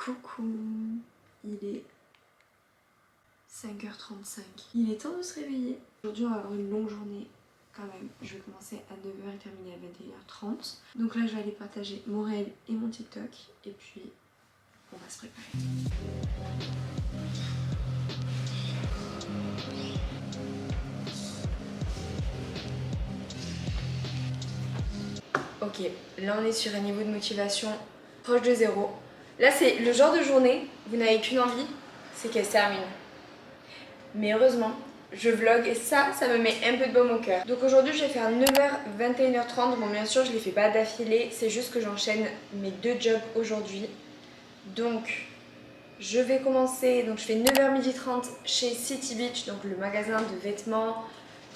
Coucou, il est 5h35. Il est temps de se réveiller. Aujourd'hui on va avoir une longue journée quand même. Je vais commencer à 9h et terminer à 21h30. Donc là je vais aller partager mon réel et mon TikTok et puis on va se préparer. Ok, là on est sur un niveau de motivation proche de zéro. Là c'est le genre de journée, vous n'avez qu'une envie, c'est qu'elle se termine. Mais heureusement, je vlog et ça me met un peu de baume au cœur. Donc aujourd'hui je vais faire 9h, 21h30. Bon bien sûr je les fais pas d'affilée, c'est juste que j'enchaîne mes deux jobs aujourd'hui. Donc je vais commencer, donc je fais 9h30 chez City Beach, donc le magasin de vêtements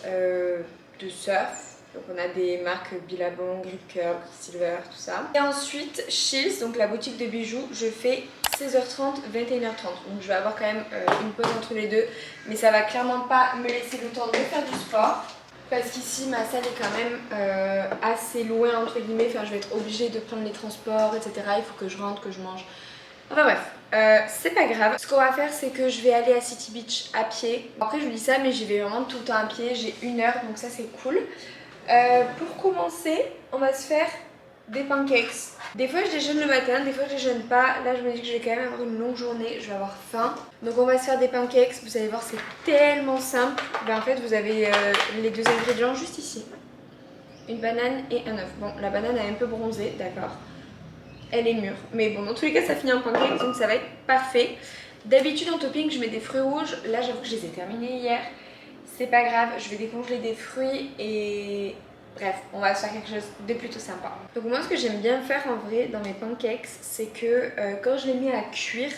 de surf. Donc on a des marques Billabong, Grip Curl, Silver, tout ça. Et ensuite, Chills, donc la boutique de bijoux, je fais 16h30, 21h30. Donc je vais avoir quand même une pause entre les deux. Mais ça va clairement pas me laisser le temps de faire du sport. Parce qu'ici, ma salle est quand même assez loin, entre guillemets. Enfin, je vais être obligée de prendre les transports, etc. Il faut que je rentre, que je mange. Enfin bref, c'est pas grave. Ce qu'on va faire, c'est que je vais aller à City Beach à pied. Après, je vous dis ça, mais j'y vais vraiment tout le temps à pied. J'ai 1 heure, donc ça, c'est cool. Pour commencer, on va se faire des pancakes. Des fois je déjeune le matin, des fois je déjeune pas. Là je me dis que je vais quand même avoir une longue journée, je vais avoir faim. Donc on va se faire des pancakes, vous allez voir c'est tellement simple. Ben, en fait vous avez les deux ingrédients juste ici. Une banane et un œuf. Bon la banane est un peu bronzée, d'accord. Elle est mûre. Mais bon dans tous les cas ça finit en pancakes donc ça va être parfait. D'habitude en topping je mets des fruits rouges. Là j'avoue que je les ai terminés hier. C'est pas grave, je vais décongeler des fruits et bref, on va se faire quelque chose de plutôt sympa. Donc moi ce que j'aime bien faire en vrai dans mes pancakes, c'est que quand je les mets à cuire,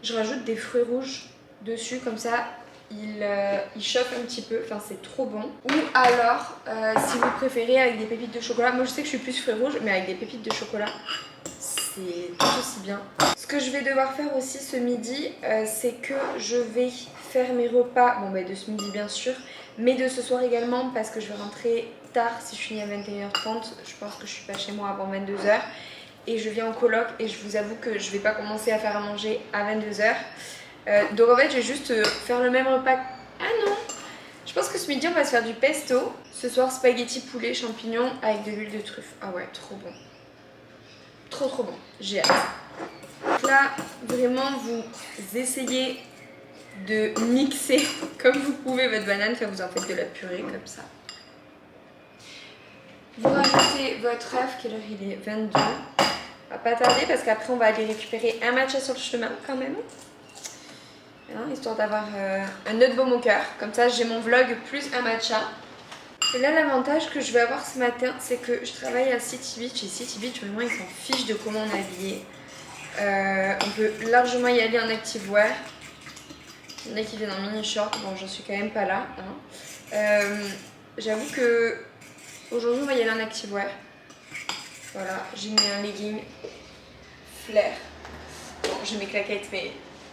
je rajoute des fruits rouges dessus, comme ça ils chauffent un petit peu, enfin c'est trop bon. Ou alors, si vous préférez avec des pépites de chocolat, moi je sais que je suis plus fruits rouges, mais avec des pépites de chocolat, c'est tout aussi bien. Ce que je vais devoir faire aussi ce midi, c'est que je vais faire mes repas, bon bah de ce midi bien sûr, mais de ce soir également parce que je vais rentrer tard si je finis à 21h30, je pense que je suis pas chez moi avant 22h et je viens en coloc et je vous avoue que je vais pas commencer à faire à manger à 22h. Donc en fait je vais juste faire le même repas. Ah non, je pense que ce midi on va se faire du pesto. Ce soir spaghetti poulet champignons avec de l'huile de truffe. Ah ouais, trop bon. Trop bon, j'ai hâte. Donc là, vraiment, vous essayez de mixer comme vous pouvez votre banane, enfin vous en faites de la purée comme ça. Vous rajoutez votre œuf, quelle heure il est 22. On va pas tarder parce qu'après on va aller récupérer un matcha sur le chemin quand même. Hein, histoire d'avoir un autre baume au cœur. Comme ça j'ai mon vlog plus un matcha. Et là l'avantage que je vais avoir ce matin, c'est que je travaille à City Beach et City Beach vraiment ils s'en fichent de comment on est habillé. On peut largement y aller en activewear. Il y en a qui viennent en mini short, bon j'en suis quand même pas là. Hein. J'avoue que aujourd'hui on va y aller en activewear. Voilà, j'ai mis un legging flair. Bon j'ai mes claquettes mais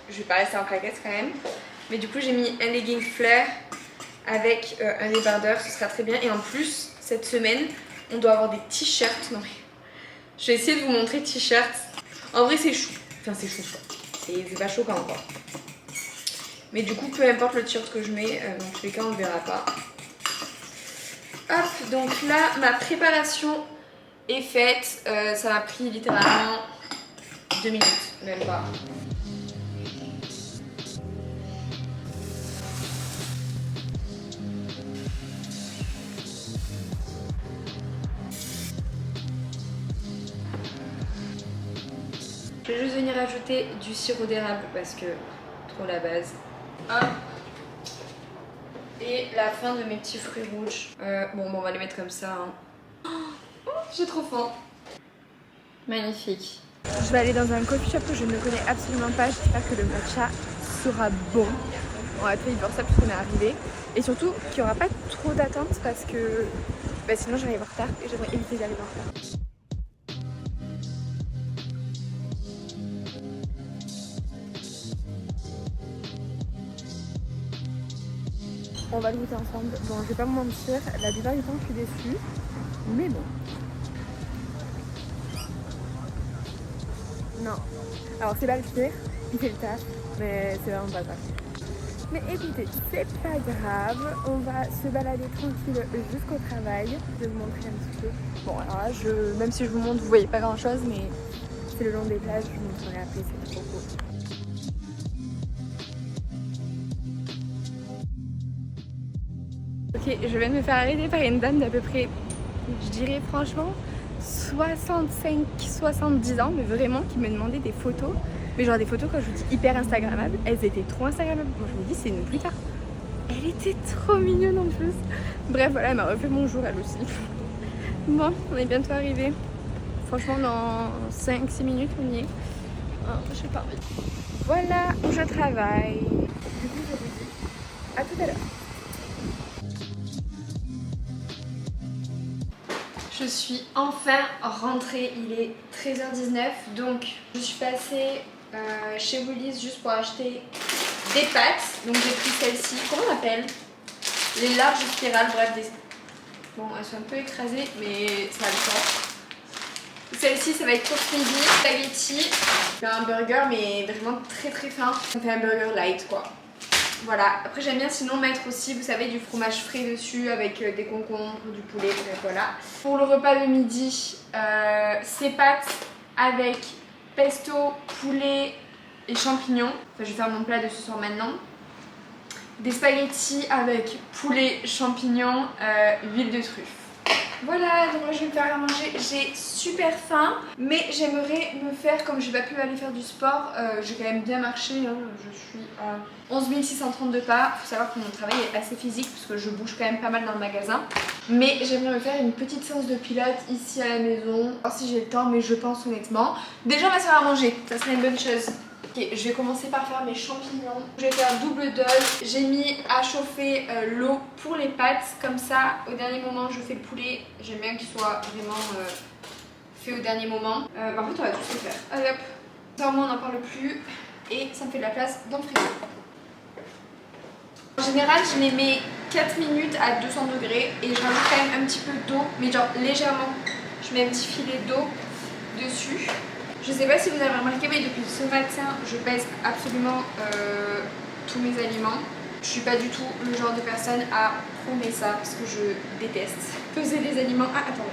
je vais pas rester en claquettes quand même. Mais du coup j'ai mis un legging flair avec un débardeur, ce sera très bien. Et en plus cette semaine on doit avoir des t-shirts. Non mais je vais essayer de vous montrer t-shirts. En vrai c'est chou, enfin c'est chou quoi. C'est pas choquant quoi. Mais du coup peu importe le t-shirt que je mets, dans tous les cas on ne verra pas. Hop, donc là ma préparation est faite. Ça m'a pris littéralement 2 minutes, même pas. Je vais juste venir ajouter du sirop d'érable parce que trop la base. Hop. Et la fin de mes petits fruits rouges. Bon, on va les mettre comme ça. Hein. Oh, j'ai trop faim. Magnifique. Je vais aller dans un coffee shop que je ne connais absolument pas. J'espère que le matcha sera bon. On va payer pour ça puisqu'on est arrivé. Et surtout qu'il n'y aura pas trop d'attente parce que sinon j'arrive en retard et j'aimerais éviter d'arriver en retard. On va le goûter ensemble. Bon, je vais pas me mentir, la plupart du temps je suis déçue. Mais bon. Non. Alors c'est pas le pire, il fait le taf, mais c'est vraiment pas grave. Mais écoutez, c'est pas grave, on va se balader tranquille jusqu'au travail. Je vais vous montrer un petit peu. Bon alors là, même si je vous montre, vous voyez pas grand chose, mais c'est le long des plages, je vous montrerai après, c'est trop beau. Ok, je viens de me faire arrêter par une dame d'à peu près, je dirais franchement, 65-70 ans, mais vraiment, qui me demandait des photos. Mais genre des photos, quand je vous dis hyper instagrammables, elles étaient trop instagrammables. Moi je me dis c'est une plus tard. Elle était trop mignonne en plus. Bref, voilà, elle m'a refait mon jour elle aussi. Bon, on est bientôt arrivé. Franchement, dans 5-6 minutes, on y est. Oh, je sais pas. Voilà où je travaille. Du coup, je vous dis à tout à l'heure. Je suis enfin rentrée, il est 13h19, donc je suis passée chez Woolies juste pour acheter des pâtes. Donc j'ai pris celle-ci, comment on appelle? Les larges spirales, bref, bon, elles sont un peu écrasées, mais ça a le temps. Celle-ci, ça va être pour midi, spaghetti, un burger, mais vraiment très très fin. On fait un burger light, quoi. Voilà, après j'aime bien sinon mettre aussi, vous savez, du fromage frais dessus avec des concombres, du poulet, bref, voilà. Pour le repas de midi, ces pâtes avec pesto, poulet et champignons. Enfin, je vais faire mon plat de ce soir maintenant. Des spaghettis avec poulet, champignons, huile de truffe. Voilà, donc là je vais me faire à manger, j'ai super faim, mais j'aimerais me faire, comme je vais pas pu aller faire du sport, j'ai quand même bien marché, hein, je suis à 11 632 pas. Faut savoir que mon travail est assez physique parce que je bouge quand même pas mal dans le magasin. Mais j'aimerais me faire une petite séance de pilates ici à la maison, voir si j'ai le temps, mais je pense honnêtement. Déjà on va se faire à manger, ça serait une bonne chose. Ok, je vais commencer par faire mes champignons. Je vais faire double dose. J'ai mis à chauffer l'eau pour les pâtes. Comme ça, au dernier moment, je fais le poulet. J'aime bien qu'il soit vraiment fait au dernier moment. Par contre, on va tous les faire. Allez hop. Ça, au moins, on n'en parle plus. Et ça me fait de la place dans le frigo. En général, je les mets 4 minutes à 200 degrés. Et je rajoute quand même un petit peu d'eau. Mais genre légèrement. Je mets un petit filet d'eau dessus. Je sais pas si vous avez remarqué, mais depuis ce matin, je pèse absolument tous mes aliments. Je suis pas du tout le genre de personne à prôner ça parce que je déteste peser les aliments. Ah, attendez.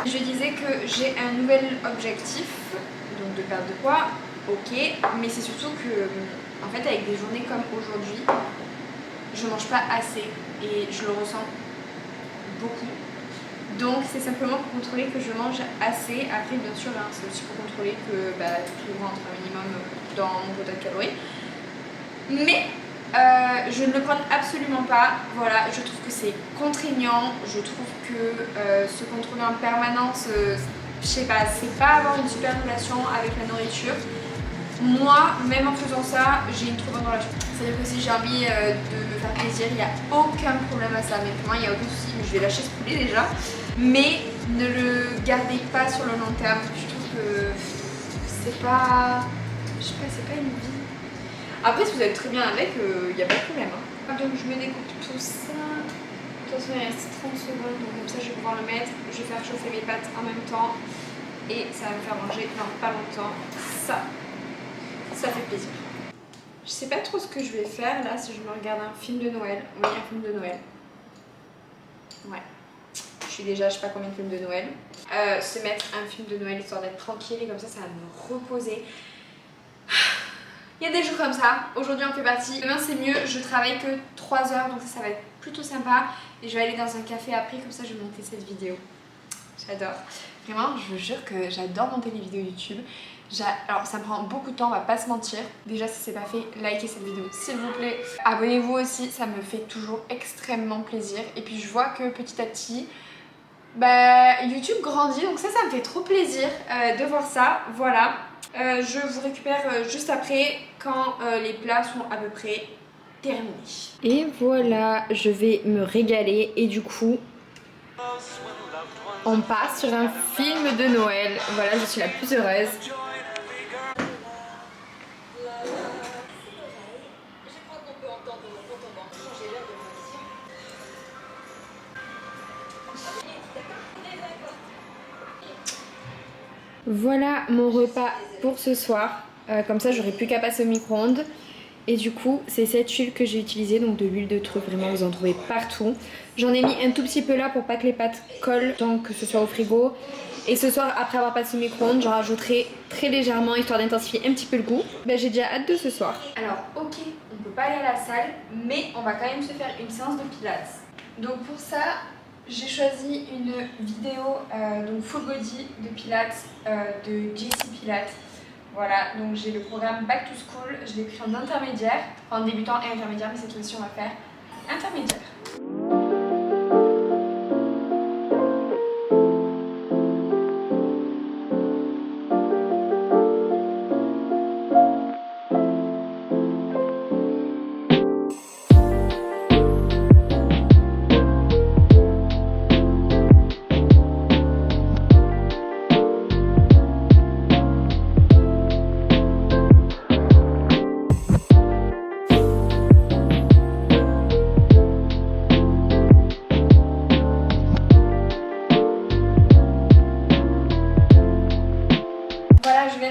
Je disais que j'ai un nouvel objectif, donc de perdre de poids, ok, mais c'est surtout que, en fait, avec des journées comme aujourd'hui, je mange pas assez et je le ressens beaucoup. Donc c'est simplement pour contrôler que je mange assez. Après bien sûr hein, c'est aussi pour contrôler que tout rentre un minimum dans mon quota de calories. Mais je ne le prends absolument pas. Voilà, je trouve que c'est contraignant. Je trouve que se contrôler en permanence, je sais pas, c'est pas avoir une super relation avec la nourriture. Moi, même en faisant ça, j'ai une trop bonne relation. C'est-à-dire que si j'ai envie de me faire plaisir, il n'y a aucun problème à ça. Mais pour moi, il n'y a aucun souci. Je vais lâcher ce poulet déjà. Mais ne le gardez pas sur le long terme. Je trouve que c'est pas... Je sais pas, c'est pas une vie. Après, si vous êtes très bien avec, il n'y a pas de problème. Hein. Donc je me découpe tout ça. De toute façon, il reste 30 secondes. Donc comme ça, je vais pouvoir le mettre. Je vais faire chauffer mes pâtes en même temps. Et ça va me faire manger dans pas longtemps. Ça fait plaisir. Je sais pas trop ce que je vais faire là si je me regarde un film de Noël. Oui, un film de Noël. Ouais. Je suis déjà, je sais pas combien de films de Noël. Se mettre un film de Noël histoire d'être tranquille et comme ça va me reposer. Il y a des jours comme ça. Aujourd'hui on fait partie. Demain c'est mieux. Je travaille que 3 heures donc ça va être plutôt sympa. Et je vais aller dans un café après comme ça je vais monter cette vidéo. J'adore. Vraiment, je vous jure que j'adore monter les vidéos YouTube. Alors ça me prend beaucoup de temps, on va pas se mentir. Déjà si c'est pas fait, likez cette vidéo s'il vous plaît. Abonnez-vous aussi, ça me fait toujours extrêmement plaisir. Et puis je vois que petit à petit, YouTube grandit. Donc ça me fait trop plaisir de voir ça. Voilà. Je vous récupère juste après quand les plats sont à peu près terminés. Et voilà, je vais me régaler et du coup... on part sur un film de Noël. Voilà, je suis la plus heureuse. Voilà, mon repas pour ce soir. Comme ça, j'aurai plus qu'à passer au micro-ondes. Et du coup, c'est cette huile que j'ai utilisée, donc de l'huile de truffe, vraiment vous en trouvez partout. J'en ai mis un tout petit peu là pour pas que les pâtes collent tant que ce soit au frigo. Et ce soir, après avoir passé au micro-ondes, j'en rajouterai très légèrement histoire d'intensifier un petit peu le goût. Ben, j'ai déjà hâte de ce soir. Alors ok, on peut pas aller à la salle, mais on va quand même se faire une séance de pilates. Donc pour ça, j'ai choisi une vidéo donc full body de pilates de JC Pilates. Voilà, donc j'ai le programme Back to School, je l'ai pris en intermédiaire, en débutant et intermédiaire, mais cette fois-ci on va faire intermédiaire.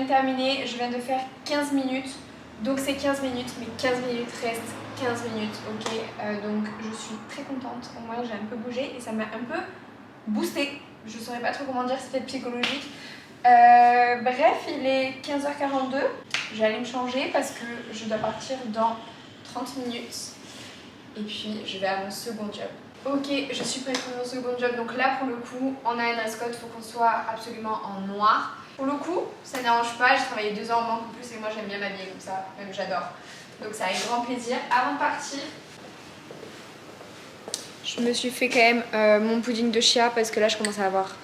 Terminé, je viens de faire 15 minutes, donc c'est 15 minutes, mais 15 minutes reste 15 minutes, ok, donc je suis très contente, au moins j'ai un peu bougé et ça m'a un peu boosté, je saurais pas trop comment dire, c'est peut-être psychologique. Bref, il est 15h42, j'allais me changer parce que je dois partir dans 30 minutes et puis je vais à mon second job. Ok, je suis prête pour mon second job, donc là pour le coup, on a un dress code, il faut qu'on soit absolument en noir. Pour le coup, ça n'arrange pas, j'ai travaillé 2 ans en banque en plus et moi j'aime bien m'habiller comme ça, même j'adore. Donc ça avec grand plaisir. Avant de partir, je me suis fait quand même mon pudding de chia parce que là je commence à avoir...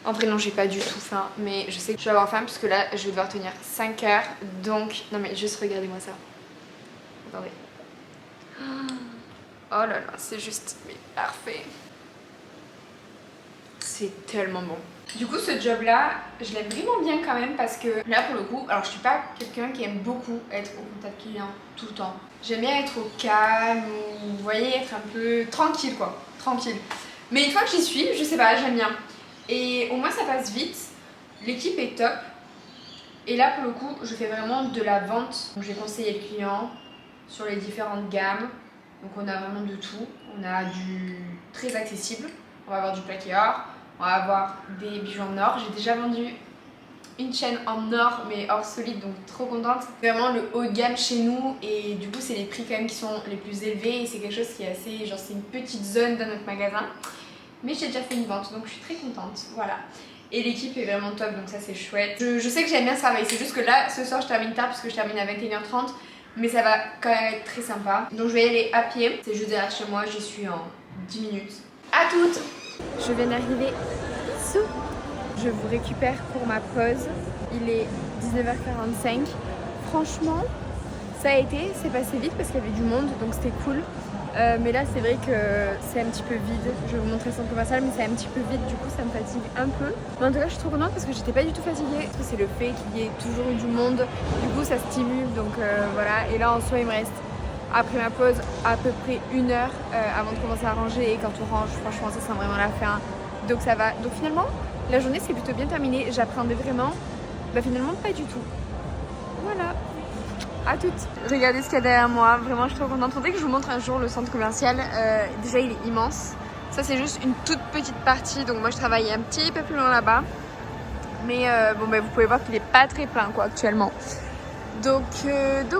En vrai non, j'ai pas du tout faim, mais je sais que je vais avoir faim parce que là je vais devoir tenir 5 heures. Donc, non mais juste regardez-moi ça. Attendez. Oh là là, c'est juste mais parfait. C'est tellement bon. Du coup ce job là, je l'aime vraiment bien quand même parce que là pour le coup, alors je suis pas quelqu'un qui aime beaucoup être au contact client tout le temps. J'aime bien être au calme ou vous voyez être un peu tranquille quoi, tranquille. Mais une fois que j'y suis, je sais pas, j'aime bien. Et au moins ça passe vite, l'équipe est top. Et là pour le coup, je fais vraiment de la vente. Donc j'ai conseillé le client sur les différentes gammes. Donc on a vraiment de tout, on a du très accessible, on va avoir du plaqué or. On va avoir des bijoux en or. J'ai déjà vendu une chaîne en or, mais or solide, donc trop contente. C'est vraiment le haut de gamme chez nous et du coup c'est les prix quand même qui sont les plus élevés et c'est quelque chose qui est assez, genre c'est une petite zone dans notre magasin. Mais j'ai déjà fait une vente, donc je suis très contente, voilà. Et l'équipe est vraiment top, donc ça c'est chouette. Je sais que j'aime bien ce travail, c'est juste que là, ce soir je termine tard parce que je termine à 21h30. Mais ça va quand même être très sympa. Donc je vais y aller à pied, c'est juste derrière chez moi, j'y suis en 10 minutes. À toutes! Je viens d'arriver sous. Je vous récupère pour ma pause. Il est 19h45. Franchement, ça a été, c'est passé vite parce qu'il y avait du monde, donc c'était cool. Mais là, c'est vrai que c'est un petit peu vide. Je vais vous montrer son commercial, mais c'est un petit peu vide, du coup, ça me fatigue un peu. Mais en tout cas, je suis trop contente parce que j'étais pas du tout fatiguée. C'est le fait qu'il y ait toujours eu du monde. Du coup, ça stimule, donc voilà. Et là, en soi, il me reste, après ma pause, à peu près 1 heure avant de commencer à ranger. Et quand on range, franchement, ça sent vraiment la fin. Donc ça va. Donc finalement, la journée s'est plutôt bien terminée. J'appréhendais vraiment, bah finalement, pas du tout. Voilà. À toutes. Regardez ce qu'il y a derrière moi, vraiment je suis trop contente. Faudrait que je vous montre un jour le centre commercial. Déjà il est immense. Ça c'est juste une toute petite partie, donc moi je travaille un petit peu plus loin là-bas. Mais bon bah vous pouvez voir qu'il est pas très plein quoi actuellement. Donc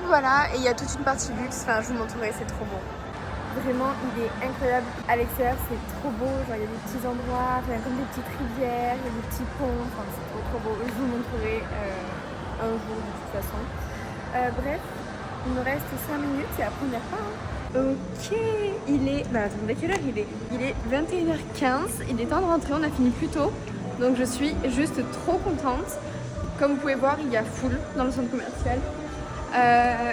voilà, et il y a toute une partie luxe, enfin je vous montrerai, c'est trop beau. Vraiment il est incroyable. À l'extérieur c'est trop beau, genre il y a des petits endroits, enfin, comme des petites rivières, il y a des petits ponts, enfin c'est trop beau. Je vous montrerai un jour de toute façon. Bref, il me reste 5 minutes et après on y repart. Ok, il est... Bah attendez, quelle heure il est? Il est 21h15, il est temps de rentrer, on a fini plus tôt. Donc je suis juste trop contente. Comme vous pouvez voir, il y a full dans le centre commercial.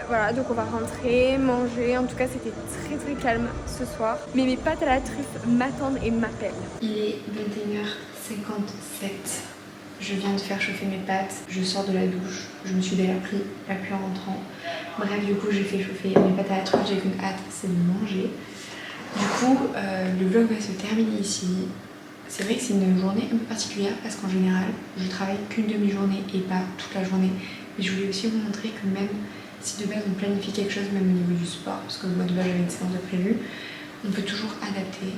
Voilà, donc on va rentrer, manger. En tout cas, c'était très très calme ce soir. Mais mes pâtes à la truffe m'attendent et m'appellent. Il est 21h57. Je viens de faire chauffer mes pâtes, je sors de la douche, je me suis déjà pris la pluie en rentrant. Bref, du coup, j'ai fait chauffer mes pâtes à la truffe, j'ai qu'une hâte, c'est de manger. Du coup, le vlog va se terminer ici. C'est vrai que c'est une journée un peu particulière parce qu'en général, je travaille qu'une demi-journée et pas toute la journée. Mais je voulais aussi vous montrer que même si de base on planifie quelque chose, même au niveau du sport, parce que moi de base j'avais une séance de prévu, on peut toujours adapter.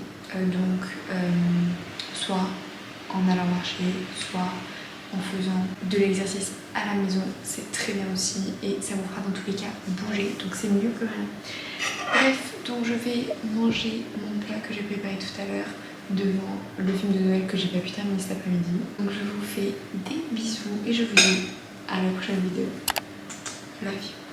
Soit en allant marcher, soit en faisant de l'exercice à la maison, c'est très bien aussi et ça vous fera dans tous les cas bouger, donc c'est mieux que rien. Bref, donc je vais manger mon plat que j'ai préparé tout à l'heure devant le film de Noël que j'ai pas pu terminer cet après-midi. Donc je vous fais des bisous et je vous dis à la prochaine vidéo. Love you.